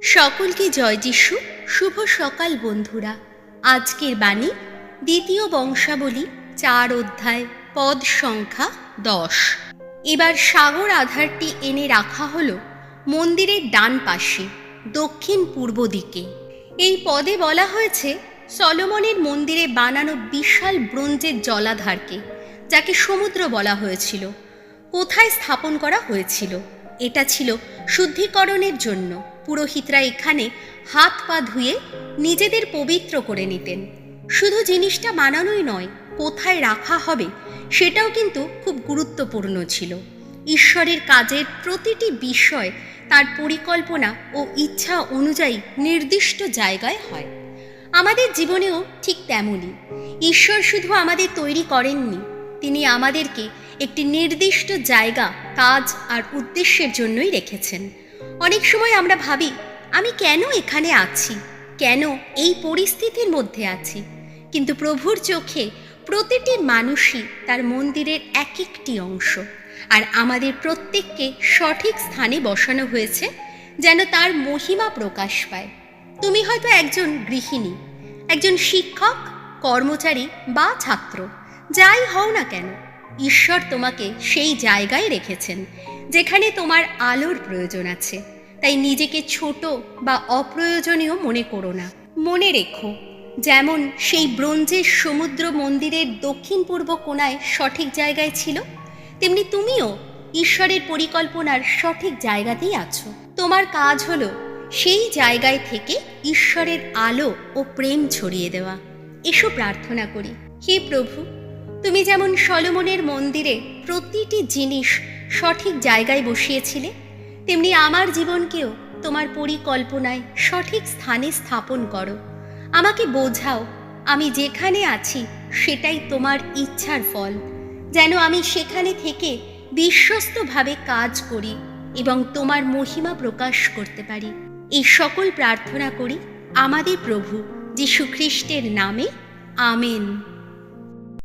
সকলকে জয় যিশু। শুভ সকাল বন্ধুরা। আজকের বাণী দ্বিতীয় বংশাবলী 4 অধ্যায়, পদ সংখ্যা 10। এবার সাগর আধারটি এনে রাখা হলো মন্দিরের ডান পাশে, দক্ষিণ পূর্ব দিকে। এই পদে বলা হয়েছে সলোমনের মন্দিরে বানানো বিশাল ব্রোঞ্জের জলাধারকে, যাকে সমুদ্র বলা হয়েছিল, কোথায় স্থাপন করা হয়েছিল। এটা ছিল শুদ্ধিকরণের জন্য। পুরোহিতরা এখানে হাত পা ধুয়ে নিজেদের পবিত্র করে নিতেন। শুধু জিনিসটা বানানোই নয়, কোথায় রাখা হবে সেটাও কিন্তু খুব গুরুত্বপূর্ণ ছিল। ঈশ্বরের কাজের প্রতিটি বিষয় তার পরিকল্পনা ও ইচ্ছা অনুযায়ী নির্দিষ্ট জায়গায় হয়। আমাদের জীবনেও ঠিক তেমনই। ঈশ্বর শুধু আমাদের তৈরি করেননি, তিনি আমাদেরকে একটি নির্দিষ্ট জায়গা, কাজ আর উদ্দেশ্যের জন্যই রেখেছেন। অনেক সময় আমরা ভাবি, আমি কেন এখানে আছি, কেন এই পরিস্থিতির মধ্যে আছি। কিন্তু প্রভুর চোখে প্রতিটি মানুষই তার মন্দিরের এক একটি অংশ, আর আমাদের প্রত্যেককে সঠিক স্থানে বসানো হয়েছে যেন তার মহিমা প্রকাশ পায়। তুমি হয়তো একজন গৃহিণী, একজন শিক্ষক, কর্মচারী বা ছাত্র, যাই হও না কেন, ঈশ্বর তোমাকে সেই জায়গায় রেখেছেন যেখানে তোমার আলোর প্রয়োজন আছে। তাই নিজেকে ছোট বা অপ্রয়োজনীয় মনে করো না। মনে রেখো, যেমন সেই ব্রোঞ্জের সমুদ্র মন্দিরের দক্ষিণ পূর্ব কোণায় সঠিক জায়গায় ছিল, তেমনি তুমিও ঈশ্বরের পরিকল্পনার সঠিক জায়গাতেই আছো। তোমার কাজ হলো সেই জায়গায় থেকে ঈশ্বরের আলো ও প্রেম ছড়িয়ে দেওয়া। এসো প্রার্থনা করি। হে প্রভু, তুমি যেমন সলোমনের মন্দিরে প্রতিটি জিনিস সঠিক জায়গায় বসিয়েছিলে, তেমনি আমার জীবনকেও তোমার পরিকল্পনায় সঠিক স্থানে স্থাপন করো। আমাকে বোঝাও আমি যেখানে আছি সেটাই তোমার ইচ্ছার ফল, যেন আমি সেখানে থেকে বিশ্বস্তভাবে কাজ করি এবং তোমার মহিমা প্রকাশ করতে পারি। এই সকল প্রার্থনা করি আমাদের প্রভু যীশু খ্রিস্টের নামে। আমেন।